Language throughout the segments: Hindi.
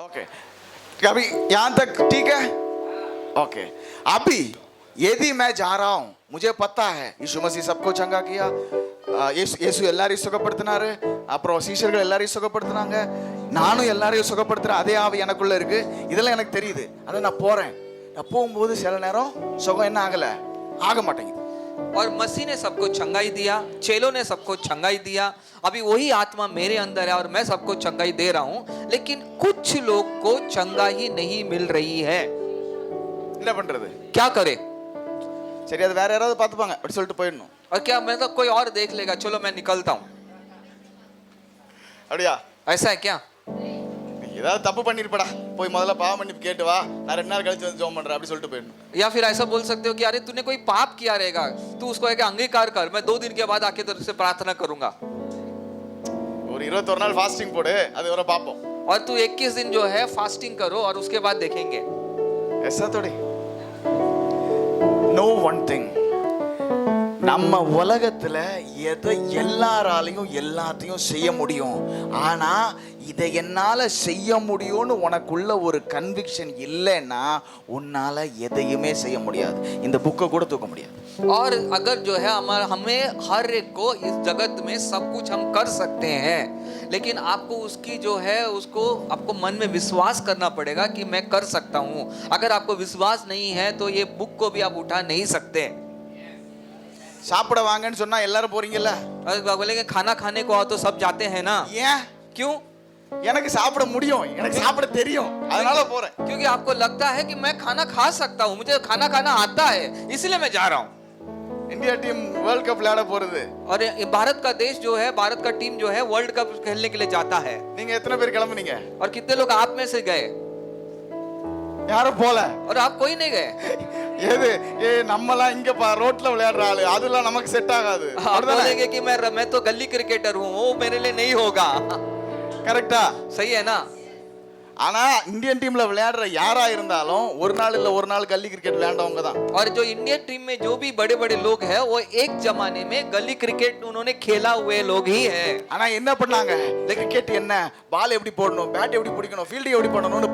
ओके, अभी यहाँ तक ठीक है? ओके, अभी यदि मैं जा रहा हूँ, मुझे पता है यीशु मसीह सबको चंगा किया, இயேசு எல்லாரையும் சுகப்படுத்தினாரு, அப்புறம் சீஷர்கள் எல்லாரையும் சுகப்படுத்தினாங்க, நானும் எல்லாரையும் சுகப்படுத்துற அதே ஆவி எனக்குள்ள இருக்கு, இதெல்லாம் எனக்கு தெரியுது. அதான் நான் போறேன். நான் போகும்போது சில நேரம் சுகம் என்ன ஆக மாட்டேங்குது. और मसीह ने सबको चंगाई दिया, चेलों ने सबको चंगाई दिया, अभी वही आत्मा मेरे अंदर है और मैं सबको चंगाई दे रहा हूँ, लेकिन कुछ लोग को चंगाई नहीं मिल रही है. என்ன பண்றது? क्या करे? சரி, அது வேற யாராவது பார்த்துப்பாங்க அப்படி சொல்லிட்டு போயிடணும். और क्या मतलब कोई और देख लेगा, चलो मैं निकलता हूँ, அப்படியா? ऐसा है क्या? ஏதாவது தப்பு பண்ணிருப்படா, போய் முதல்ல பாவ மன்னிப்பு கேட்டு வா, நான் 2 நாள் கழிச்சு வந்து ஜெபம் பண்றேன் அப்படி சொல்லிட்டு போயிடணும். या फिर ऐसा बोल सकते हो कि अरे तूने कोई पाप किया रहेगा, तू उसको एक अंगीकार कर, मैं 2 दिन के बाद आके तेरे से प्रार्थना करूंगा. ஒரு 21 நாள் ஃபாஸ்டிங் போடு, அது வரை பாப்போம். और तू 21 दिन जो है फास्टिंग करो और उसके बाद देखेंगे. ऐसा थोड़ी. नो वन थिंग, நம்ம உலகத்துல எதை எல்லாராலையும் எல்லாத்தையும் செய்ய முடியும், ஆனா இதை என்னால செய்ய முடியும்னு உனக்குள்ள ஒரு கன்விக்ஷன் இல்லைன்னா உன்னால எதையுமே செய்ய முடியாது. இந்த புக்கை கூட தூக்க முடியாது. और अगर जो है हमें हर एक को इस जगत में सब कुछ हम कर सकते हैं, लेकिन आपको उसकी जो है उसको आपको मन में विश्वास करना पड़ेगा कि मैं कर सकता हूँ. अगर आपको विश्वास नहीं है तो ये बुक को भी आप उठा नहीं सकते. சாப்பிட வாங்கன்னு சொன்னா எல்லாரும் போறீங்கல்ல, बोलेंगे खाना खाने को आओ तो सब जाते हैं ना. ஏன்? क्यों? எனக்கு சாப்பிட முடியும், எனக்கு சாப்பிட தெரியும், அதனால போறேன். क्योंकि आपको लगता है कि मैं खाना खा सकता हूँ, मुझे खाना खाना आता है, इसलिए मैं जा रहा हूँ. இந்தியா டீம் வேர்ல்ட் கப் விளையாட போறது, और भारत का देश जो है, भारत का टीम जो है वर्ल्ड कप खेलने के लिए जाता है. நீங்க எத்தனை பேர் கிளம்புனீங்க? और कितने लोग आप में से गए? யாரும் போல. और आप कोई नहीं गए. ஏது நம்மலாம் இங்க ரோட்ல விளையாடுற ஆளு, அதெல்லாம் நமக்கு செட் ஆகாது. आप बोलेंगे कि मैं तो गली क्रिकेटर हूँ, वो मेरे लिए नहीं होगा. கரெக்டா? सही है ना? ஆனா இந்தியன் டீம்ல விளையாடுற யாரா இருந்தாலும் ஒரு நாள் இல்ல ஒரு நாள் கல்லி கிரிக்கெட் விளையாண்டவங்க தான். और जो इंडियन टीम में जो भी बड़े बड़े लोग हैं, वो एक जमाने में गली क्रिकेट उन्होंने खेला हुए लोग ही है. ஆனா என்ன பண்ணாங்க? கிரிக்கெட் என்ன, பால் எப்படி போடணும், பேட் எப்படி பிடிக்கணும், ஃபீல்டிங் எப்படி பண்ணணும்னு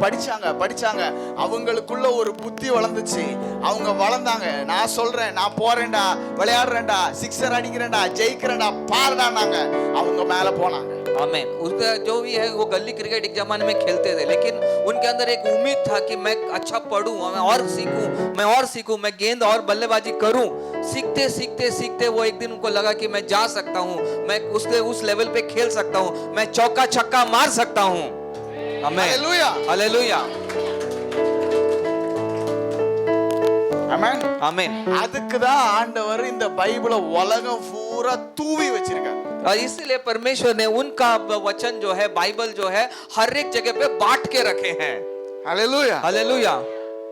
படிச்சாங்க. அவங்களுக்குள்ள ஒரு புத்தி வளர்ந்துச்சு, அவங்க வளர்ந்தாங்க. நான் சொல்றேன், நான் போறேன்டா, விளையாடுறேன்டா, சிக்ஸர் அடிக்கிறேன்டா, ஜெயிக்கிறேன்டா, பாருடானாங்க. அவங்க மேல போனாங்க. आमीन. उसका जो भी है वो गली क्रिकेट एक जमाने में खेलते थे, लेकिन उनके अंदर एक उम्मीद था कि मैं अच्छा पढ़ूं, मैं और सीखूं, मैं गेंद और बल्लेबाजी करूं. सीखते वो एक दिन उनको लगा कि मैं जा सकता हूं, मैं उस लेवल पे खेल सकता हूं, मैं चौका छक्का मार सकता हूं. आमीन. हालेलुया, हालेलुया, ஆமென், आमीन. அதுக்கு தான் ஆண்டவர் இந்த பைபிளை உலகம் பூரா தூவி வச்சிருக்காரு. और इसलिए परमेश्वर ने उनका वचन जो है, बाइबल जो है, हर एक जगह पे बांट के रखे हैं. Hallelujah, hallelujah.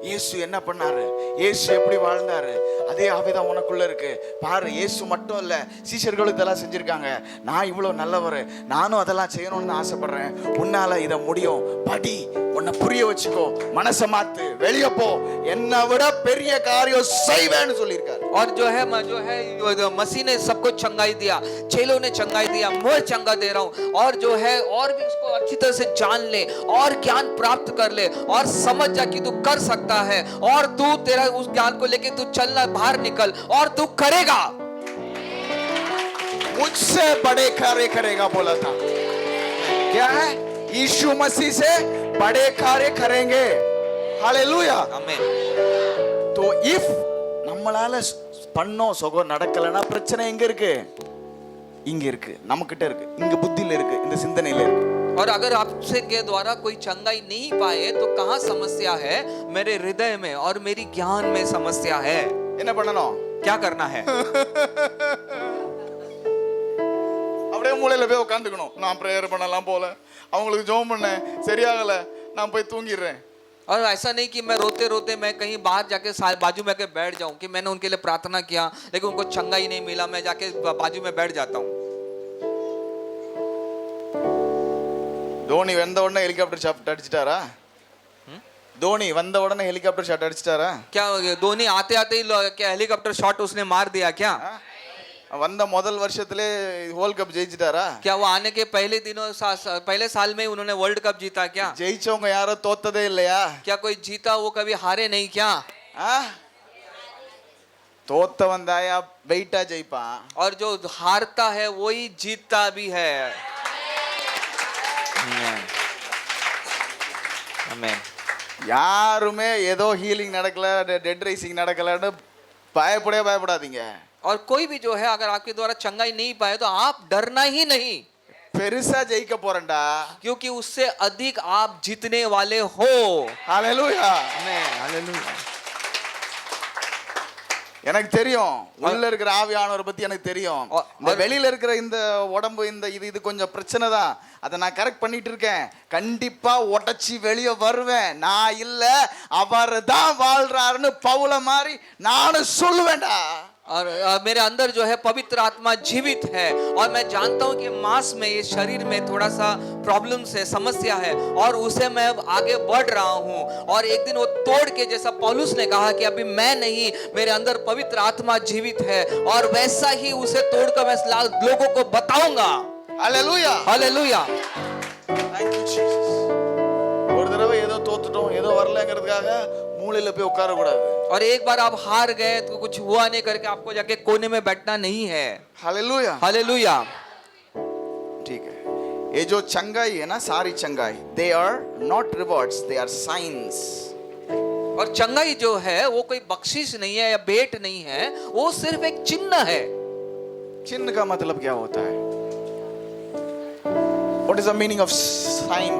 இயேசு என்ன பண்ணாரு, இயேசு எப்படி வாழ்ந்தாரு, அதே ஆவிதான் உனக்குள்ள இருக்கு. பாரு, இயேசு மட்டும் இல்ல, சீஷர்களும் இதெல்லாம் செஞ்சிருக்காங்க. நான் இவ்வளவு நல்லவர், நானும் அதெல்லாம் செய்யணும்னு ஆசைப்படுறேன். உன்னால இத முடியும். படி, உன்னை புரிய வச்சுக்கோ, மனசை மாத்து, வெளியே போ, என்னை விட பெரிய காரியம் செய்வேன்னு சொல்லியிருக்காரு. और जो है मसीह ने सबको चंगाई दिया, चेलों ने चंगाई दिया, मैं चंगा दे रहा हूँ. और जो है और भी उसको अच्छी तरह से जान ले और ज्ञान प्राप्त कर ले और समझ जा कि तू कर सकता है, और तू तेरा उस ज्ञान को लेके तू चलना, बाहर निकल और तू करेगा. मुझसे बड़े कार्य करेगा बोला था. क्या है? यीशु मसीह से बड़े कार्य करेंगे. हालेलुया, आमीन. तो इफ நம்மளால பண்ணோம் சுகம் நடக்கலனா பிரச்சனை எங்க இருக்கு? இங்க இருக்கு, நமக்கிட்ட இருக்கு, இங்க புத்தியில இருக்கு, இந்த சிந்தனையில இருக்கு. और अगर आपसे के द्वारा कोई चंगाई नहीं पाए तो कहाँ समस्या है? मेरे हृदय में और मेरी ज्ञान में समस्या है. என்ன பண்ணணும்? क्या करना है? அப்படியே மூலையில போய் உட்காந்துக்கணும். நான் பிரேயர் பண்ணலாம் போல, அவங்களுக்கு ஜெபம் பண்ணேன், சரியாகல, நான் போய் தூங்கிடுறேன். और ऐसा नहीं कि मैं रोते मैं कहीं बाहर जाके बाजू में आके बैठ जाऊं कि मैंने उनके लिए प्रार्थना किया लेकिन उनको चंगा ही नहीं मिला, मैं जाके बाजू में बैठ जाता हूं. தோனி வந்த உடனே ஹெலிகாப்டர் ஷாட் அடிச்சிட்டாரா? धोनी वंद उड़ने हेलीकॉप्टर शॉट अडिச்சிட்டாரா? क्या धोनी आते आते ही क्या हेलीकॉप्टर शॉट उसने मार दिया क्या? வந்த முதல் வருஷத்திலே வேர்ல்ட் கப் ஜெயிச்சிட்டாரா? क्या वो आने के पहले दिनों पहले साल में ही उन्होंने वर्ल्ड कप जीता क्या? ஜெயிச்சவங்க யாரும் தோத்ததே இல்லையா? क्या कोई जीता वो कभी हारे नहीं क्या? ஆ? தோத்தவன் தாயா வெயிட்டா ஜெயிப்பான். और जो हारता है वही जीतता भी है. आमीन. யாருமே ஏதோ ஹீலிங் நடக்கல, டெட் ரைசிங் நடக்கலன்னு பயப்படாதீங்க. और कोई भी जो है अगर आपके द्वारा चंगाई नहीं पाए तो आप डरना ही नहीं, பெருசா ஜெயிக்க போறேன்டா. क्योंकि उससे अधिक आप जीतने वाले हो. ஹalleluya. आमीन. हालेलुया. எனக்கு தெரியும், உள்ள இருக்கிற ஆவியானவரை பத்தி எனக்கு தெரியும். இந்த வெளியில இருக்கிற இந்த உடம்பு இந்த இது கொஞ்சம் பிரச்சனை தான். அதை நான் கரெக்ட் பண்ணிட்டு இருக்கேன். கண்டிப்பா உடைச்சி வெளியே வருவேன். நான் இல்ல, அவர் தான் வாழ்றாருன்னு பவுல மாதிரி நானும் சொல்லுவேன்டா. और मेरे अंदर जो है पवित्र आत्मा जीवित है, और मैं जानता हूं कि मांस में, ये शरीर में थोड़ा सा प्रॉब्लम्स है, समस्या है, और उसे मैं अब आगे बढ़ रहा हूं. और एक दिन वो तोड़ के, जैसा पौलुस ने कहा कि अभी मैं नहीं, मेरे अंदर पवित्र आत्मा जीवित है, और वैसा ही उसे तोड़कर मैं लोगों को बताऊंगा. ஹalleluya. हालेलुया. Thank you Jesus. ஒரு தடவை ஏதோ தோத்துட்டோம், ஏதோ வரலங்கிறதுக்காக மூலையில போய் உட்கார கூடாது. और एक बार आप हार गए तो कुछ हुआ नहीं करके आपको जाके कोने में बैठना नहीं है. हालेलुया. हालेलुया. ठीक है. ये जो चंगाई है ना, सारी चंगाई, they are not rewards, they are signs. और चंगाई जो है वो कोई बख्शिश नहीं है या भेंट नहीं है, वो सिर्फ एक चिन्ह है. चिन्ह का मतलब क्या होता है? What is the meaning of sign?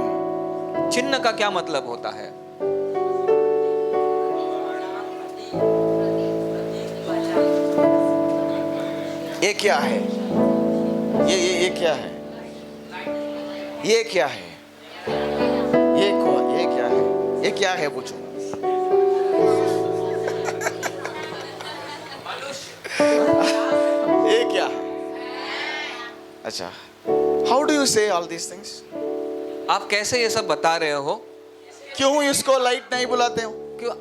चिन्ह का क्या मतलब होता है? ये क्या है? ये क्या है? ये क्या है? ये क्या है? ये क्या है पूछो. ये क्या है? अच्छा. How do you say all these things? आप कैसे ये सब बता रहे हो? क्यों इसको लाइट नहीं बुलाते हो? क्यों?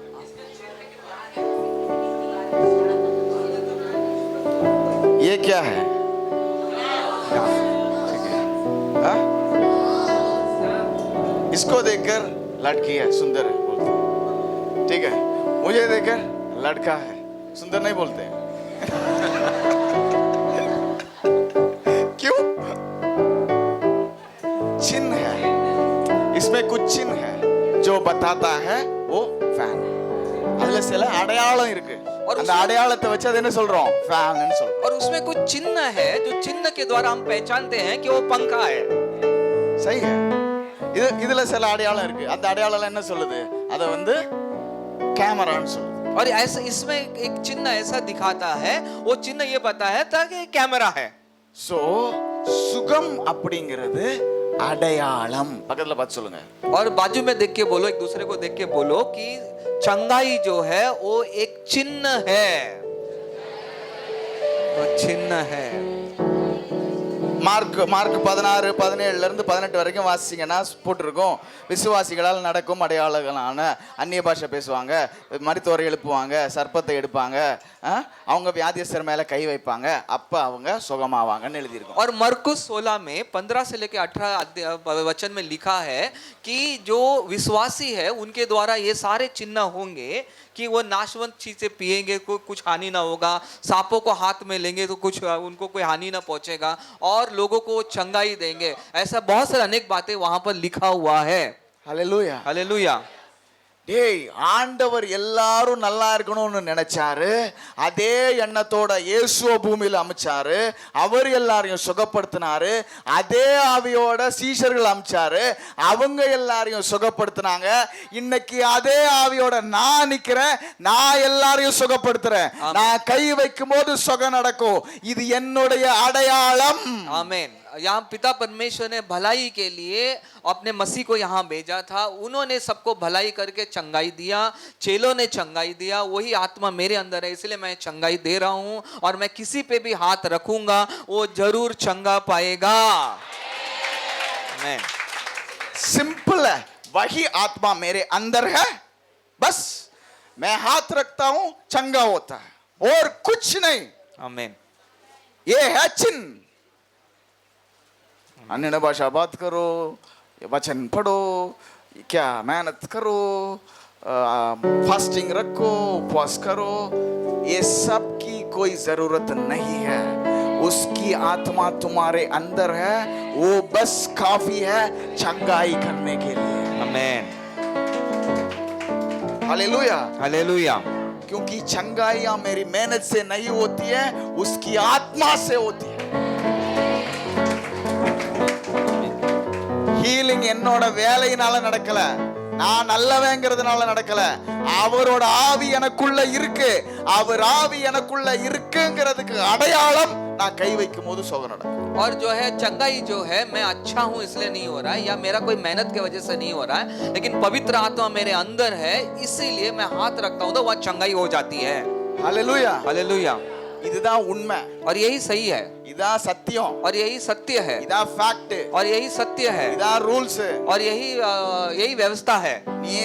ये क्या है? ठीक है. हाँ? इसको देखकर लड़की है, सुंदर है बोलते हैं. ठीक है. मुझे देखकर लड़का है, सुंदर नहीं बोलते हैं. क्यों? चिन्ह है, इसमें कुछ चिन्ह है जो बताता है वो फैन. அதுல சில அடையாளம் இருக்கு. அந்த அடையாளத்தை வச்சு அது என்ன சொல்றோம்? ஃபேன் ன்னு சொல்றோம். और उसमें कुछ चिन्ह है जो चिन्ह के द्वारा हम पहचानते हैं कि वो पंखा है. सही है. இதுல சில அடையாளம் இருக்கு. அந்த அடையாளம் என்ன சொல்லுது? அத வந்து கேமரான்னு சொல்லுது. और ऐसा इसमें एक चिन्ह ऐसा दिखाता है, वो चिन्ह ये बताता है ताकि कैमरा है. சோ சுகம் அப்படிங்கிறது அடையாளம். பக்கத்துல பார்த்து சொல்லுங்க. और बाजू में देख के बोलो, एक दूसरे को देख के बोलो कि चंगाई जो है वो एक चिन्ह है. वो चिन्ह है. மார்க் 16 17ல இருந்து 18 வரைக்கும் வாசிச்சீங்கன்னா போட்டுருக்கும். விசுவாசிகளால் நடக்கும் அடையாளங்களான அந்நிய பாஷை பேசுவாங்க, மரித்தோரை எழுப்புவாங்க, சர்ப்பத்தை எடுப்பாங்க, அவங்க வியாதியஸ்தர் மேல கை வைப்பாங்க, அப்ப அவங்க சுகமாவாங்கன்னு எழுதியிருக்கும். और मरकुस 16 में 15 से लेकर 18 वचन में लिखा है कि जो विश्वासी है उनके द्वारा ये सारे चिन्ह होंगे कि वो नाशवंत चीजें पिएंगे, कुछ हानि ना होगा, सांपों को हाथ में लेंगे तो कुछ उनको कोई हानि ना पहुंचेगा, और लोगों को चंगाई देंगे. ऐसा बहुत सारी अनेक बातें वहां पर लिखा हुआ है. हालेलुया. हालेलुया. டேய், ஆண்டவர் எல்லாரும் நல்லா இருக்கணும்னு நினைச்சாரு. அதே எண்ணத்தோட இயேசுவ பூமியில அமைச்சாரு. அவர் எல்லாரையும் சுகப்படுத்தினாரு. அதே ஆவியோட சீஷர்கள் அமைச்சாரு. அவங்க எல்லாரையும் சுகப்படுத்தினாங்க. இன்னைக்கு அதே ஆவியோட நான் நிக்கிறேன். நான் எல்லாரையும் சுகப்படுத்துறேன். நான் கை வைக்கும் போது சுகம் நடக்கும். இது என்னுடைய அடையாளம். आमीन. यहाँ पिता परमेश्वर ने भलाई के लिए अपने मसीह को यहाँ भेजा था. उन्होंने सबको भलाई करके चंगाई दिया, चेलों ने चंगाई दिया. वही आत्मा मेरे अंदर है, इसलिए मैं चंगाई दे रहा हूँ. और मैं किसी पे भी हाथ रखूंगा वो जरूर चंगा पाएगा. सिंपल है. वही आत्मा मेरे अंदर है, बस मैं हाथ रखता हूं, चंगा होता है, और कुछ नहीं. आमीन. ये है चिन्ह। अन्य भाषा बात करो, वचन पढ़ो, क्या मेहनत करो, फास्टिंग रखो, उपवास करो, ये सब की कोई जरूरत नहीं है। उसकी आत्मा तुम्हारे अंदर है, वो बस काफी है चंगाई करने के लिए। आमेन, हालेलुया, हालेलुया। क्योंकि चंगाइयां मेरी मेहनत से नहीं होती है, उसकी आत्मा से होती है। ஹீலிங் என்னோட வேலையினால நடக்கல, நான் நல்லவங்கிறதுனால நடக்கல, அவரோட ஆவி எனக்குள்ள இருக்கு, அவர் ஆவி எனக்குள்ள இருக்குங்கிறதுக்கு அடையாளம் நான் கை வைக்கும் போது சுகம் நடக்கும்। और जो है चंगाई जो है मैं अच्छा हूं इसलिए नहीं हो रहा है, या मेरा कोई मेहनत की वजह से नहीं हो रहा है, लेकिन पवित्र आत्मा मेरे अंदर है, इसीलिए मैं हाथ रखता हूं तो वह चंगाई हो जाती है। Hallelujah, hallelujah. இதுதான் உண்மை, और यही सही है, இதான் சத்தியம், और यही सत्य है, இதான் ஃபேக்ட், और यही सत्य है, இதான் ரூல்ஸ், और यही व्यवस्था है। நீ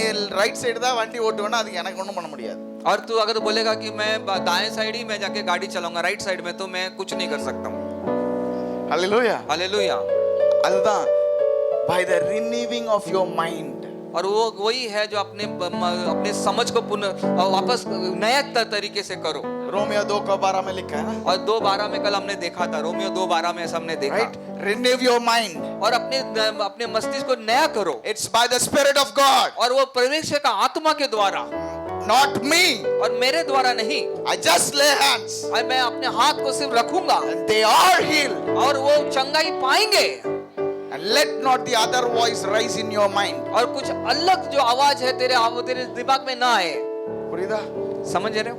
ரைட் சைடு தான் வண்டி ஓட்டுவேன்னா அது எனக்கு ஒண்ணும் பண்ண முடியாது। और तू अगर बोलेगा कि मैं दाएं साइड ही मैं जाके गाड़ी चलाऊंगा, राइट साइड में, तो मैं कुछ नहीं कर सकता हूँ। Hallelujah, hallelujah. அதுதான் by the renewing of your mind। और वो वही है जो अपने समझ को पुनः वापस नए तरीके से करो। रोमियो 2:12 में लिखा है ना, और 2:12 में कल हमने देखा था, रोमियो 2:12 में हमने देखा, राइट, रिन्यू योर माइंड, और अपने मस्तिष्क को नया करो। It's by the spirit of God, और वो परमेश्वर का आत्मा के द्वारा, नॉट मी, और मेरे द्वारा नहीं। आई जस्ट ले हैंड्स, और मैं अपने हाथ को सिर्फ रखूंगा एंड दे आर हील्ड, और वो चंगाई पाएंगे। and let not the other voice rise in your mind। और कुछ अलग जो आवाज है तेरे दिमाग में ना आए। புரியுதா? समझ रहे हो?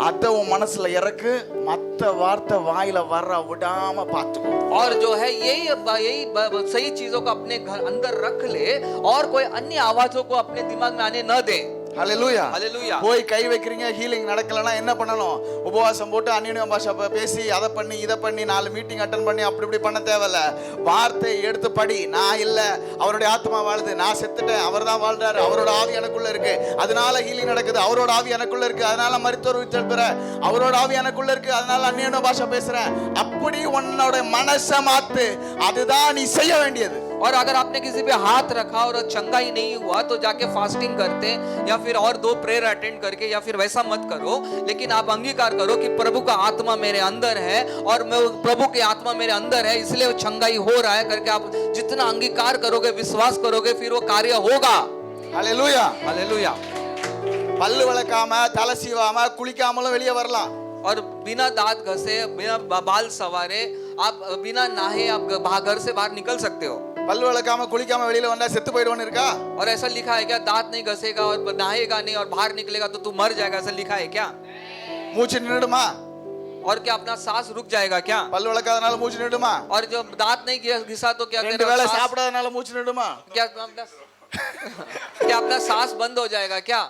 அத உன் மனசுல இறக்கு, மத்த வார்த்தை வாயில வர விடாம பாத்துக்கோ। और जो है यही सही चीजों को अपने घर अंदर रख ले, और कोई अन्य आवाजों को अपने दिमाग में आने न दे। ஹalleluya, हालेलुया। போய் கை வைக்கிறீங்க, ஹீலிங் நடக்கலனா என்ன பண்ணணும்? உபவாசம் போட்டு அந்நிய பாஷை பேசி அதை பண்ணி இதை பண்ணி 4 மீட்டிங் அட்டெண்ட் பண்ணி அப்படி இப்படி பண்ண தேவையில்ல। வார்த்தை எடுத்து படி, நான் இல்ல, அவருடைய ஆத்மா வாழுது, நான் செத்துட்டேன், அவர் தான் வாழ்றாரு, அவரோட ஆவி எனக்குள்ள இருக்கு, அதனால ஹீலிங் நடக்குது, அவரோட ஆவி எனக்குள்ள இருக்கு, அதனால மரித்தோர் உயிர்த்தெழுப்புற, அவரோட ஆவி எனக்குள்ள இருக்கு, அதனால அந்நிய பாஷை பேசுறேன்। அப்படி உன்னோட மனசை மாத்து, அதுதான் நீ செய்ய வேண்டியது। और अगर आपने किसी पे हाथ रखा और चंगाई नहीं हुआ तो जाके फास्टिंग करते, या फिर और 2 प्रेयर अटेंड करके, या फिर वैसा मत करो, लेकिन आप अंगीकार करो कि प्रभु का आत्मा मेरे अंदर है, और मैं प्रभु की आत्मा मेरे अंदर है, इसलिए वो चंगाई हो रहा है करके आप जितना अंगीकार करोगे, विश्वास करोगे, फिर वो कार्य होगा। Hallelujah, hallelujah. பல்லு விளக்காம தலை சீவாம குளிக்காமலும் வெளியே வரலாம்। और बिना दांत घसे, बिना बाल सवारे, आप बिना नहाए आप घर से बाहर निकल सकते हो। பல்லு விளக்காம குளிக்காம வெளியில வந்தா செத்து போயிடுவோன்னு இருக்கா? और ऐसा लिखा है क्या दांत नहीं घसेगा और नहाएगा नहीं और बाहर निकलेगा तो तू मर जाएगा, ऐसा लिखा है क्या? மூச்சு நின்னுடுமா? और क्या अपना सांस रुक जाएगा क्या? பல்லு விளக்காதனால மூச்சு நின்னுடுமா? और जो दांत नहीं घिसा तो क्या ரெண்டு வேளை சாப்பிடாதனால மூச்சு நின்னுடுமா? क्या क्या अपना सांस बंद हो जाएगा क्या?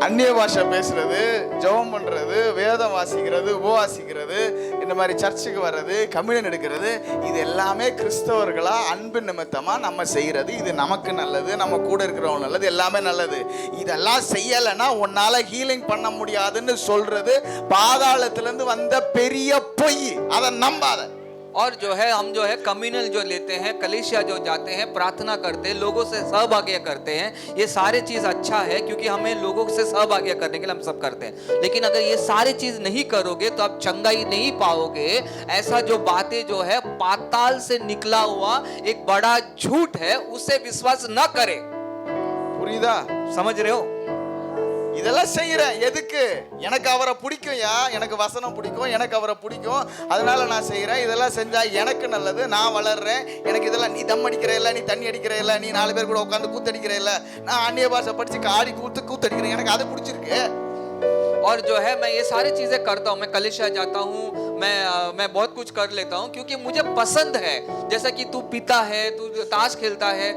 அந்நிய பாஷை பேசுறது, ஜெபம் பண்றது, வேதம் வாசிக்கிறது, உபவாசிக்கிறது, இந்த மாதிரி சர்ச்சுக்கு வர்றது, கம்யூனியன் எடுக்கிறது, இது எல்லாமே கிறிஸ்தவர்களா அன்பு நிமித்தமா நம்ம செய்யறது. இது நமக்கு நல்லது, நம்ம கூட இருக்கிறவங்க நல்லது, எல்லாமே நல்லது। இதெல்லாம் செய்யலைன்னா உன்னால ஹீலிங் பண்ண முடியாதுன்னு சொல்றது பாதாளத்திலிருந்து வந்த பெரிய பொய், அதை நம்பாத। और जो है हम जो है कम्युनल जो लेते हैं, कलीसिया जो जाते हैं, प्रार्थना करते हैं, लोगों से सहभागिता करते हैं, ये सारे चीज अच्छा है, क्योंकि हमें लोगों से सहभागिता करने के लिए हम सब करते हैं। लेकिन अगर ये सारे चीज नहीं करोगे तो आप चंगाई नहीं पाओगे। ऐसा जो बातें जो है पाताल से निकला हुआ एक बड़ा झूठ है, उसे विश्वास न करे। புரியுதா? समझ रहे हो? இதெல்லாம் செய்யறேன் எதுக்கு? எனக்கு அவரை பிடிக்கும்யா, எனக்கு வசனம் பிடிக்கும், எனக்கு அவரை பிடிக்கும், அதனால நான் செய்யறேன்। இதெல்லாம் செஞ்சா எனக்கு நல்லது, நான் வளர்றேன், எனக்கு இதெல்லாம், நீ தம் அடிக்கிற இல்ல, நீ தண்ணி அடிக்கிற இல்ல, நீ 4 பேர் கூட உட்காந்து கூத்தடிக்கிற இல்ல, நான் அந்நிய பாஷை படிச்சு ஆடி கூத்தடிக்கிறேன், எனக்கு அது பிடிச்சிருக்கு। और जो है मैं ये सारी चीजें करता हूँ, मैं कलीसिया जाता हूँ, मैं बहुत कुछ कर लेता हूँ क्योंकि मुझे पसंद है। जैसा कि तू पीता है, तू ताश खेलता है,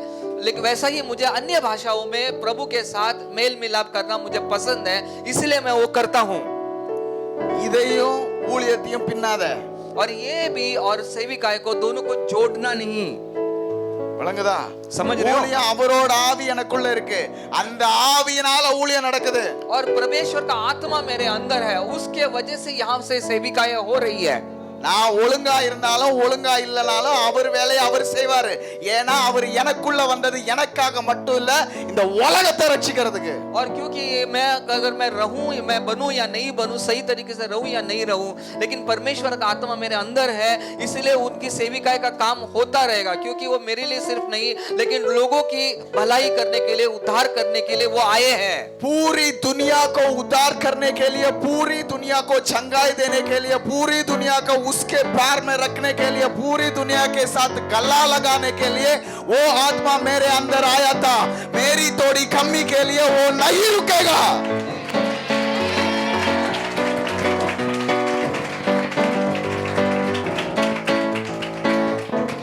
लेकिन वैसा ही मुझे अन्य भाषाओं में प्रभु के साथ मेल मिलाप करना मुझे पसंद है, इसलिए मैं वो करता हूँ। இதையும் ஊழியத்தையும் பின்னாத। और ये भी और सेविकाएं को दोनों को जोड़ना नहीं। விளங்குதா? समझ रहे हो? ஊழியம் அவரோட ஆவி எனக்குள்ள இருக்கு, அந்த ஆவியினால ஊழியம் நடக்குது. और परमेश्वर का आत्मा मेरे अंदर है, उसके वजह से यहाँ से सेविकाएं हो रही है. நான் ஒழுங்கா இருந்தாலும் ஒழுங்கா இல்லனாலும் அவர் வேலையை அவர் செய்வாரு. ஏன்னா அவர் எனக்குள்ள வந்தது எனக்காக மட்டும் இல்ல, இந்த உலகத்தை ரட்சிக்கிறதுக்கு. और क्योंकि मैं अगर मैं रहूं, मैं बनूं या नहीं बनूं, सही तरीके से रहूं या नहीं रहूं, लेकिन परमेश्वर का आत्मा मेरे अंदर है, इसलिए उनकी सेविकाएं का काम होता रहेगा. क्योंकि वो मेरे लिए सिर्फ नहीं, लेकिन लोगों की भलाई करने के लिए, उद्धार करने के लिए वो आए हैं. पूरी दुनिया को उद्धार करने के लिए, पूरी दुनिया को चंगाई देने के लिए, पूरी दुनिया को उसके पैर में रखने के लिए, पूरी दुनिया के साथ गला लगाने के लिए वो आत्मा मेरे अंदर आया था. मेरी थोड़ी कमी के लिए वो नहीं रुकेगा.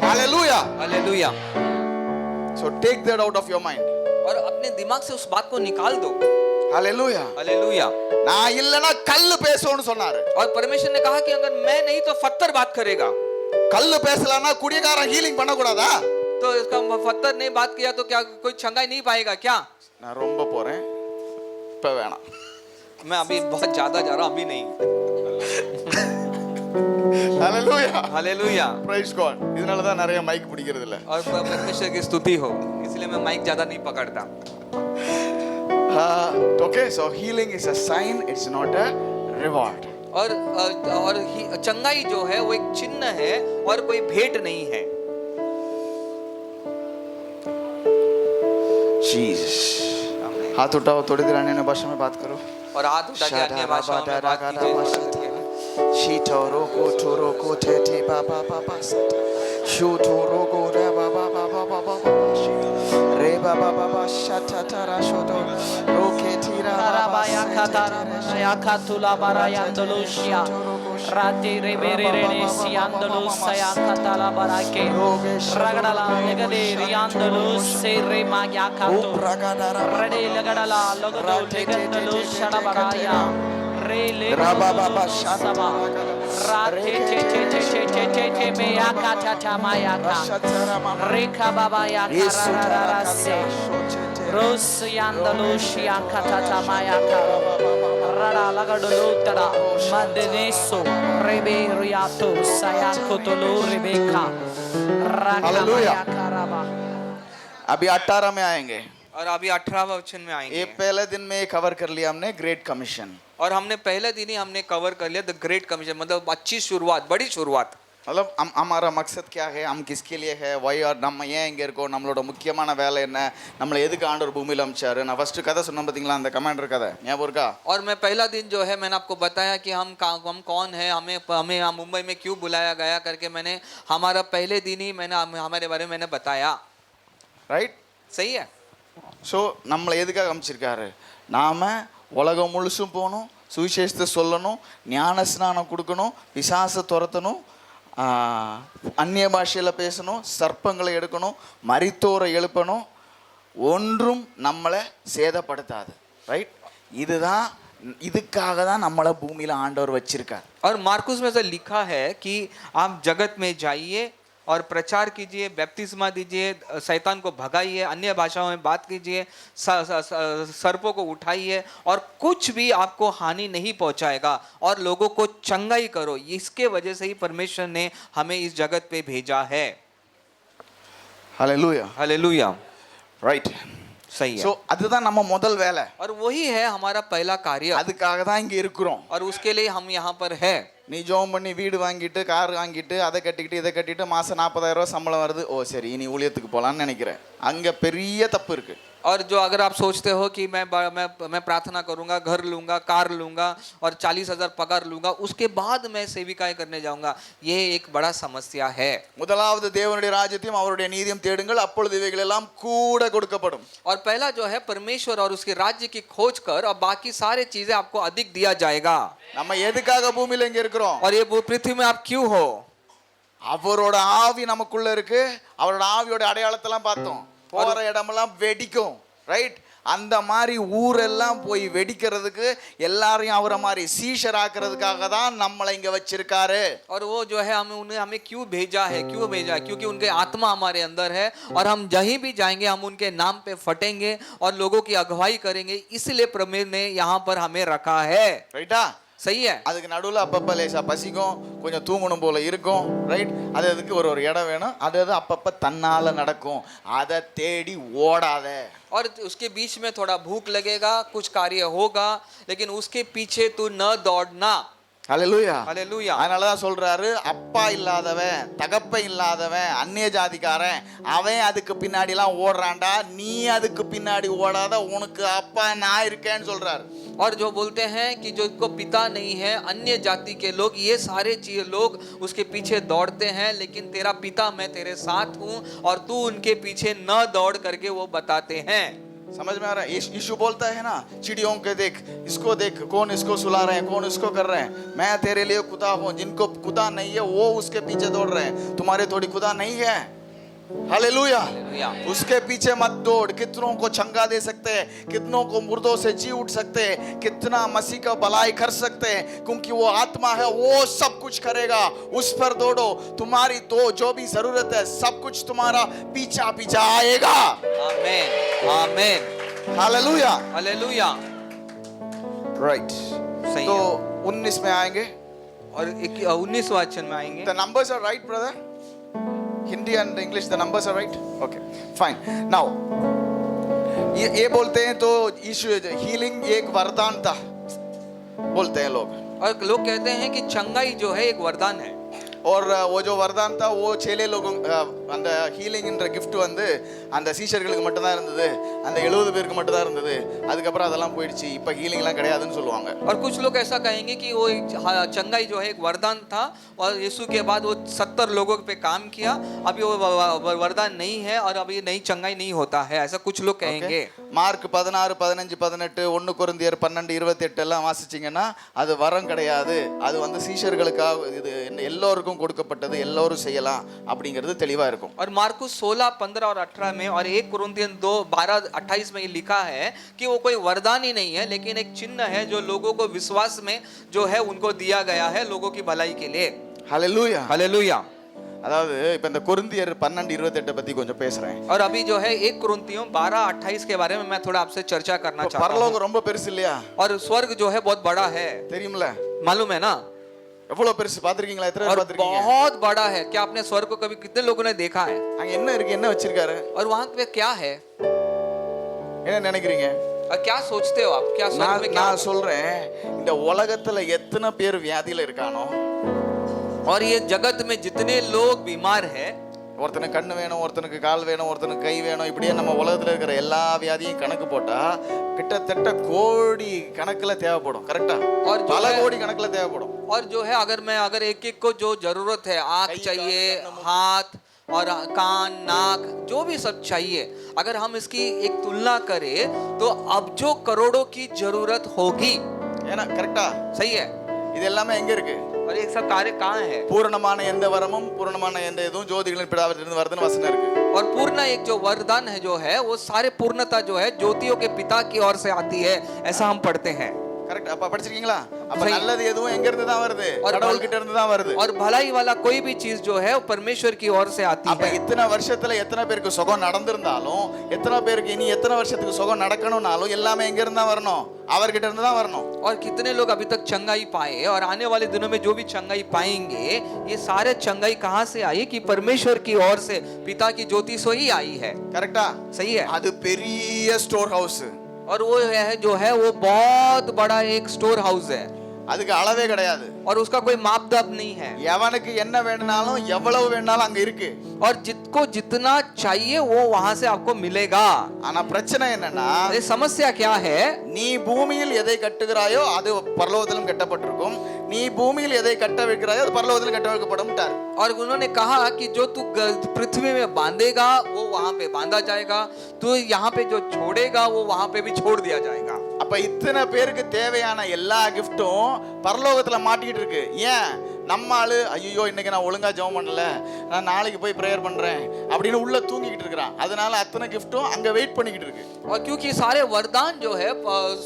Hallelujah. Hallelujah. So take that out of your mind. और अपने दिमाग से उस बात को निकाल दो. हालेलुया. हालेलुया. நான் இல்லனா கல்லு பேசும்னு சொன்னாரு. और परमेश्वर ने कहा कि अगर मैं नहीं तो पत्थर बात करेगा. கல்லு பேசலனா குடிகாரன் ஹீலிங் பண்ண கூடாதா? तो इसका पत्थर ने बात किया तो क्या कोई चंगाई नहीं पाएगा क्या? நான் ரொம்ப போறேன், இப்ப வேணாம். मैं अभी बहुत ज्यादा जा रहा हूं, अभी नहीं. हालेलुया. हालेलुया. Praise God. இதனால தான் நிறைய மைக் பிடிக்கிறது இல்ல. और परमेश्वर की स्तुति हो, इसलिए मैं माइक ज्यादा नहीं पकड़ता. Okay, so healing is a sign, it's not a reward. और चंगाई जो है वो एक चिन्ह है और कोई भेंट नहीं है. Jesus. हाथ उठाओ, थोड़ी देर अन्य भाषा में बात करो. और हाथ उठा के अन्य भाषाओं में बात कीजिए. शीतोरो को टोरो को टेटे बाबा बाबा सता. शूटोरो को रे बाबा बाबा बाबा रे बाबा बाबा शता तारा शोदो रोके तीरा बाबा ya katara ya katula barayandolusya rati rebere renesi andolus ya katala barake ragadala legade riandolus se re magya katu rade lagadala logado legandolus shada baraya re le Rababa sama rate che che che che che che me ya katata maya ka reka baba ya kararara se Ros yandalushia katata mayaka rada lagadulu tada madeneso rebe riato sayakotolo rebeka Hallelujah. karaba. अभी 18 में आएंगे. और अभी 18वां वचन में ये आएंगे. पहले दिन में कवर कर लिया हमने ग्रेट कमीशन. और हमने पहले दिन ही हमने कवर कर लिया द ग्रेट कमीशन, मतलब अच्छी शुरुआत, बड़ी शुरुआत. मतलब हमारा मकसद क्या है, हम किसके लिए है, why और நம்ம ஏன் இங்க இருக்கோம், நம்மளோட முக்கியமான வேலை என்ன, நம்மளை எதுக்கு ஆண்டவர் பூமியில அனுப்பிச்சாரு. நான் ஃபர்ஸ்ட் கதை சொன்னேன் பாத்தீங்களா, அந்த கமாண்டர் கதை ஞாபகம் இருக்கா? और मैं पहला दिन जो है मैंने आपको बताया कि हम कौन है, हमें यहाँ मुंबई में क्यों बुलाया गया करके मैंने हमारा पहले दिन ही मैंने हमारे बारे में मैंने बताया. ரைட். सही है. ஸோ நம்மளை எதுக்காக அமைச்சிருக்காரு, நாம உலகம் முழுசும் போகணும், சுவிசேஷத்தை சொல்லணும், ஞான ஸ்நானம் கொடுக்கணும், பிசாசை துரத்தணும், அந்நிய பாஷையில் பேசணும், சர்ப்பங்களை எடுக்கணும், மரித்தோரை எழுப்பணும், ஒன்றும் நம்மளை சேதப்படுத்தாது. ரைட். இதுதான், இதுக்காக தான் நம்மளை பூமியில் ஆண்டவர் வச்சிருக்கார். और मार्कुस में से लिखा है कि आप जगत में जाइए और प्रचार कीजिए, बैप्तिस्मा दीजिए, शैतान को भगाइए, अन्य भाषाओं में बात कीजिए, सर्पों को उठाइए और कुछ भी आपको हानि नहीं पहुंचाएगा और लोगों को चंगाई करो. इसके वजह से ही परमेश्वर ने हमें इस जगत पे भेजा है. ஹல்லேலூயா. हालेलुया. ரைட். सही ஸோ है. அதுதான் நம்ம முதல் வேலை. और वही है हमारा पहला कार्य. அதுக்காக தான் இங்கே இருக்கிறோம். और उसके लिए हम यहाँ पर है. நீ ஜோம் பண்ணி வீடு வாங்கிட்டு கார் வாங்கிட்டு அதை கட்டிக்கிட்டு இதை கட்டிட்டு மாதம் 40,000 ரூபா சம்பளம் வருது, ஓ சரி இனி ஊழியத்துக்கு போகலான்னு நினைக்கிறேன். அங்கே பெரிய தப்பு இருக்கு. और जो अगर आप सोचते हो कि मैं प्रार्थना करूंगा, घर लूंगा, कार लूंगा और 40,000 पगार लूंगा, उसके बाद मैं सेविकाएं करने जाऊंगा, ये एक बड़ा समस्या है. முதலாவது தேவனுடைய ராஜ்யத்தையும் அவருடைய நீதியும் தேடுங்கள், அப்பொழுது இவைகள் எல்லாம் கூட கொடுக்கப்படும். और पहला जो है परमेश्वर और उसके राज्य की खोज कर और बाकी सारे चीजें आपको अधिक दिया जाएगा. நம்ம எதுக்காக பூமியில இங்க இருக்கிறோம்? और ये पृथ्वी में आप क्यों हो? அவரோட ஆவி நமக்குள்ள இருக்கு. அவரோட ஆவியோட அடையாளத்தெல்லாம் பார்த்தோம். போற இடமெல்லாம் வெடிக்கும். ரைட். அந்த மாதிரி ஊரெல்லாம் போய் வெடிக்கிறதுக்கு எல்லாரையும் அவரை மாதிரி சீஷர் ஆக்குறதுக்காக தான் நம்மளை இங்க வச்சிருக்காரு. और वो जो है हमें क्यों भेजा है, क्योंकि उनके आत्मा हमारे अंदर है और हम जहीं भी जाएंगे हम उनके नाम पे फटेंगे और लोगों की अगुवाई करेंगे, इसलिए प्रभु ने यहाँ पर हमें रखा है. ரைட்டா? सही है. அதுக்கு நடுவில் அப்பப்போ லேசா பசிக்கும், கொஞ்சம் தூங்கணும் போல இருக்கும். ரைட்? அது அதுக்கு ஒரு ஒரு இடம் வேணும். அது அது அப்பப்போ தன்னால நடக்கும். அதை தேடி ஓடாத. और उसके बीच में थोड़ा भूख लगेगा, कुछ कार्य होगा, लेकिन उसके पीछे तू न दौड़ना. ஹல்லேலூயா. हालेलुया. அதனாலதான் சொல்றாரு, அப்பா இல்லாதவன், தகப்பை இல்லாதவன், அந்நிய ஜாதிக்காரன், அவன் அதுக்கு பின்னாடி எல்லாம் ஓடுறான்டா, நீ அதுக்கு பின்னாடி ஓடாத, உனக்கு அப்பா நான் இருக்கேன்னு சொல்றாரு. और जो बोलते हैं कि जो को पिता नहीं है, अन्य जाति के लोग, ये सारे चीज लोग उसके पीछे दौड़ते हैं, लेकिन तेरा पिता मैं तेरे साथ हूँ और तू उनके पीछे न दौड़ करके वो बताते हैं. समझ में आ रहा है? यीशु बोलता है ना, चिड़ियों के देख, इसको देख, कौन इसको सुला रहे हैं, कौन इसको कर रहे हैं, मैं तेरे लिए खुदा हूँ. जिनको खुदा नहीं है वो उसके पीछे दौड़ रहे हैं. तुम्हारे थोड़ी खुदा नहीं है. हालेलुया. हालेलुया. उसके पीछे मत दौड़. कितनों को चंगा दे सकते हैं, कितनों को मुर्दों से जी उठ सकते हैं, कितना मसीह का भलाई कर सकते हैं, क्योंकि वो आत्मा है, वो सब कुछ करेगा. उस पर दौड़ो. तुम्हारी तो जो भी जरूरत है सब कुछ तुम्हारा पीछा पीछा आएगा. आमेन. आमेन. हालेलुया. हालेलुया. राइट. सही तो है. 19 में आएंगे. और 19 वचन में आएंगे. The numbers are right, brother. Hindi and English, the numbers are right. Okay, fine. Now, ये बोलते हैं तो यीशु हीलिंग एक वरदान था, बोलते हैं लोग. और लोग कहते हैं कि चंगाई जो है एक वरदान है. और वो जो वरदान था वो 6 लोगों அந்த ஹீலிங்ன்ற கிஃப்ட் வந்து அந்த சீஷர்களுக்கு மட்டும் தான் இருந்தது, அந்த 70 பேருக்கு மட்டும் தான் இருந்தது. அதுக்கப்புறம் அதெல்லாம் போயிடுச்சு, இப்போ ஹீலிங்லாம் கிடையாதுன்னு சொல்லுவாங்க. और कुछ लोग ऐसा कहेंगे कि वो चंगाई जो है एक वरदान था और यीशु के बाद वो 70 लोगों पे काम किया, अभी वो वरदान नहीं है और अभी नई चंगाई नहीं होता है, ऐसा कुछ लोग कहेंगे. மார்க் 16, 15, 18, 1 கொரிந்தியர் 12, 28 எல்லாம் வாசிச்சீங்கன்னா அது வரம் கிடையாது, அது வந்து சீஷர்களுக்காக, இது எல்லோருக்கும் கொடுக்கப்பட்டது, எல்லோரும் செய்யலாம் அப்படிங்கிறது தெளிவா இருக்கும். और मार्कुस 16, 15 और 18 में और 1 कुरिन्थियन 2, 12, 28 में ये लिखा है कि वो कोई वरदान ही नहीं है, लेकिन एक चिन्ह है जो लोगों को विश्वास में जो है उनको दिया गया है, लोगों की भलाई के लिए. ஹல்லேலூயா. हालेलुया. அதாவது இப்ப இந்த கொரிந்தியர் 12, 28 பத்தி கொஞ்சம் பேசுறேன். और अभी जो है 1 कुरिन्थियों 12, 28 के बारे में मैं थोड़ा आपसे चर्चा करना चाहता हूं. பரலோகம் ரொம்ப பெருசு இல்லையா? और स्वर्ग जो है बहुत बड़ा है, தெரியும்ல? मालूम है ना? எவ்வளவு பெருசு பாத்திருக்கீங்களா? எத்தனை பேர் और பாத்திருக்கீங்க? बहुत बड़ा है. क्या आपने स्वर्ग को कभी कितने लोगों ने देखा है? அங்க என்ன இருக்கு, என்ன வச்சிருக்காரு, और वहां पे क्या है, என்ன நினைக்கிறீங்க? और क्या सोचते हो आप? क्या स्वर्ग में क्या நான் होगा? சொல்றேன், இந்த உலகத்துல எத்தனை பேர் வியாதியில இருக்கானோ, और ये जगत में जितने लोग बीमार हैं, ஒருத்தனுக்கு கண்ணு வேணும், ஒருத்தனுக்கு கால் வேணும், ஒருத்தனுக்கு கை வேணும், இப்படியே நம்ம உலகத்துல இருக்கிற எல்லா வியாதியும் கணக்கு போட்டா கிட்டத்தட்ட கோடி கணக்குல தேவைப்படும். கரெக்டா? और जो பல है- கோடி கணக்குல தேவைப்படும். और जो है अगर एक एक को जो जरूरत है, आँख चाहिए, हाथ और कान, नाक, जो भी सब चाहिए, अगर हम इसकी एक तुलना करें तो अब जो करोड़ों की जरूरत होगी. ஏன்னா கரெக்டா? सही है. இது எல்லாமே எங்க இருக்கு? और एक सब कार्य कहाँ है? பூரணமான எந்த வரமும் பூரணமான எந்த இதுவும் ஜோதிகளின் பிதாவிலிருந்து வருதுன்னு வசனம் இருக்கு. और पूर्ण एक जो वरदान है जो है वो सारे पूर्णता जो है ज्योतियों के पिता की ओर से आती है, ऐसा हम पढ़ते हैं. கரெக்ட்? அப்ப படிச்சிருக்கீங்களா? அப்ப சரி. நல்லது எதுவும் எங்க இருந்து தான் வருது? और கடவுள் கிட்ட இருந்து தான் வருது. और भलाई वाला कोई भी चीज जो है वो परमेश्वर की ओर से आती அப்ப है. இத்தனை வருஷத்துல எத்தனை பேருக்கு சுகம் நடந்திருந்தாலும், எத்தனை பேருக்கு இனி எத்தனை வருஷத்துக்கு சுகம் நடக்கணும்னாலும் எல்லாமே எங்க இருந்து தான் வரணும்? அவர்கிட்ட இருந்து தான் வரணும். और कितने लोग अभी तक चंगाई पाए और आने वाले दिनों में जो भी चंगाई पाएंगे, ये सारे चंगाई कहाँ से आई? कि परमेश्वर की ओर से, पिता की ज्योति से ही आई है. கரெக்டா? सही है. அது பெரிய ஸ்டோர் ஹவுஸ். और वो है जो है वो बहुत बड़ा एक स्टोर हाउस है அதுக்கு அளவே கிடையாது. और उसका कोई मापदंड नहीं है. எவனுக்கு என்ன வேணும்னாலும் எவ்வளவு வேணும்னாலும் அங்க இருக்கு. और जिसको जितना चाहिए वो वहां से आपको मिलेगा. ஆனா பிரச்சனை என்னன்னா, ये समस्या क्या है? நீ பூமியில் எதை கட்டுகிறாயோ அது பரலோகத்திலும் கட்டப்பட்டிருக்கும், நீ பூமியில் எதை கட்ட வைக்கிறாயோ அது பரலோகத்திலும் கட்ட வைக்கப்படும். और उन्होंने कहा कि जो तू पृथ्वी में बांधेगा वो वहां पे बांधा जाएगा, तू यहाँ पे जो छोड़ेगा वो वहां पे भी छोड़ दिया जाएगा. அப்ப இத்தனை பேருக்கு தேவையான எல்லா கிஃப்டும் பரலோகத்துல மாட்டிக்கிட்டு இருக்கு. ஏன்? நம்ம ஆளு ஐயோ இன்னைக்கு நான் ஒழுங்கா ஜெபம் பண்ணல, நான் நாளைக்கு போய் ப்ரேயர் பண்றேன் அப்படின்னு உள்ள தூங்கிக்கிட்டு இருக்கிறான். அதனால அத்தனை கிஃப்ட்டும் அங்க வெயிட் பண்ணிக்கிட்டு இருக்கு. और क्योंकि सारे वरदान जो है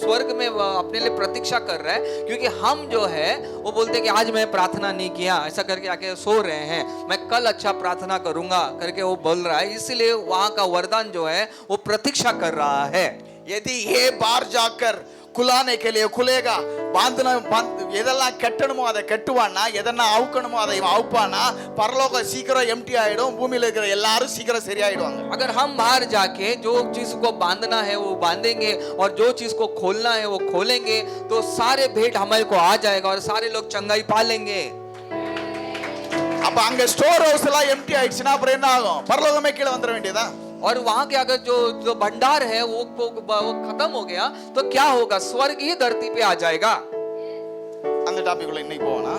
स्वर्ग में अपने लिए प्रतीक्षा कर रहे हैं, क्योंकि हम जो है वो बोलते हैं कि आज मैं प्रार्थना नहीं किया, ऐसा करके आके सो रहे हैं, मैं कल अच्छा प्रार्थना करूंगा करके वो बोल रहा है, इसलिए वहां का वरदान जो है वो प्रतीक्षा कर रहा है। यदि ये बाहर जाकर खुलाने के लिए खुलेगा, बांधना எதெல்லாம் கட்டணுமோ அதை கட்டுவானா, எதெல்லாம் அவுக்கணுமோ அதை அவுப்பானா, பரலோகம் சீக்கிரம் எம்டி ஆயிடும், பூமியில இருக்கிற எல்லாரும் சீக்கிரம் சரியாயிடுவாங்க. अगर हम बाहर जाके जो चीज को बांधना है वो बांधेंगे और जो चीज को खोलना है वो खोलेंगे, तो सारे भेंट हमारे को आ जाएगा और सारे लोग चंगाई पा लेंगे। அப்ப அங்க ஸ்டோர் ஹவுஸ் எல்லாம் எம்டி ஆயிடுச்சுன்னா அப்புறம் என்ன ஆகும்? பரலோகமே கீழே வந்துட வேண்டியதா? और वहां के अगर जो भंडार है वो खत्म हो गया तो क्या होगा? स्वर्ग ही धरती पे आ जाएगा। அந்த டாபிக் உள்ள இன்னைக்கு போவோனா?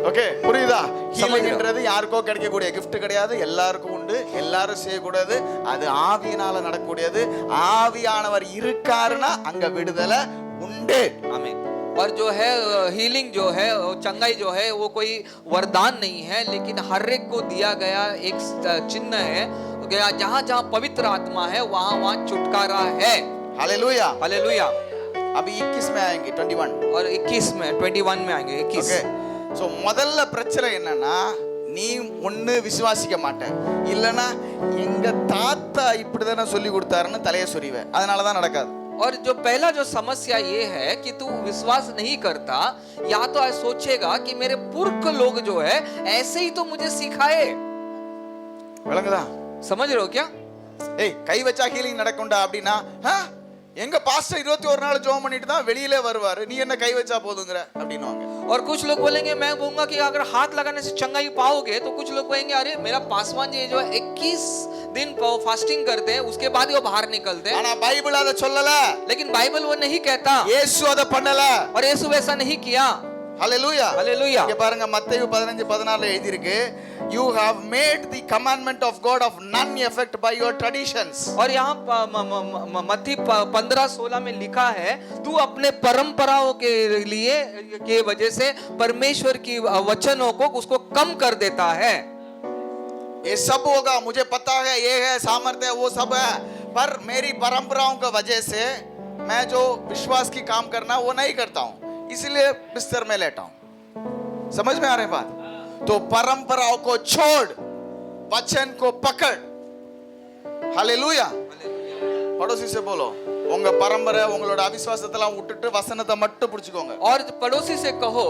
ஓகே, புரியுதா? ஹீலிங்ன்றது யாருக்கோ கிடைக்கக்கூடிய gift கிடையாது, எல்லாருக்கும் உண்டு, எல்லாரும் செய்யக்கூடியது, அது ஆவியினால நடக்கக்கூடியது. ஆவியானவர் இருக்காருன்னா அங்க விடுதலை உண்டு. आमीन। और जो है हीलिंग जो है, चंगाई जो है वो कोई वरदान नहीं है, लेकिन हर एक को दिया गया एक चिन्ह है। जहां जहां पवित्र आत्मा है वहां वहां छुटकारा है। Hallelujah, hallelujah. अभी 21 में आएंगे, 21 और 21 में 21 में आएंगे 21। ஓகே, சோ முதல்ல பிரச்சனை என்னன்னா, நீ ஒண்ணு விசுவாசிக்க மாட்ட, இல்லனா எங்க தாத்தா இப்படிதானே சொல்லி கொடுத்தாருன்னு தலைய சொறிவே, அதனால தான் நடக்காது. और जो पहला जो समस्या ये है कि तू विश्वास नहीं करता, या तो ऐसा सोचेगा कि मेरे पुरख लोग जो है ऐसे ही तो मुझे सिखाए। விளங்குதா? समझ रहे हो क्या? ஏய், கை வச்சா ஹீலிங் நடக்கும்டா அப்படினா, எங்க பாஸ்டர் 21 நாள் ஜெபம் பண்ணிட்டு தான் வெளியிலே வருவாரு, நீ என்ன கை வச்சா போதுங்கற அப்படினுவாங்க. और कुछ लोग बोलेंगे, मैं बोलूंगा कि अगर हाथ लगाने से चंगाई पाओगे, तो कुछ लोग कहेंगे अरे मेरा पासवान जी जो 21 दिन फास्टिंग करते हैं उसके बाद ही वो बाहर निकलते हैं। ஆனா பைபிள் அத சொல்லல, लेकिन बाइबल वो नहीं कहता, இயேசு அத பண்ணல, और यीशु वैसा नहीं किया। ஹalleluya, हालेलुया। இங்க பாருங்க, மத்தேயு 15:14 எழுதி இருக்கு, you have made the commandment of God of none effect by your traditions. और यहाँ मत्ती 15:16 में लिखा है, तू अपने परंपराओं के लिए के वजह से परमेश्वर की वचनों को उसको कम कर देता है। ये सब होगा, मुझे पता है, ये है सामर्थ्य, वो सब है, पर मेरी परंपराओं की वजह से मैं जो विश्वास की काम करना वो नहीं करता हूं, इसलिए बिस्तर में लेटा हूं। समझ में आ रही बात? तो परंपराओं को छोड़, वचन को पकड़। हालेलुया। पड़ोसी से बोलो, உங்க பரம்பரை உங்களோட அவிசுவாசத்தெல்லாம் விட்டுட்டு வசனத்தை மட்டும் பிடிச்சுக்கோங்க. और पड़ोसी से कहो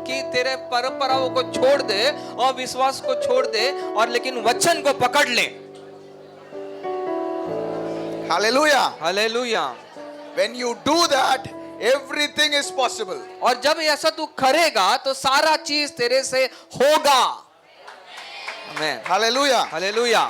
कि तेरे परंपराओं को छोड़ दे और विश्वास को छोड़ दे, और लेकिन वचन को पकड़ ले। Hallelujah. Hallelujah. When you do that, everything is possible. और जब ऐसा तू करेगा तो सारा चीज तेरे से होगा। आमीन। हालेलुया। हालेलुया।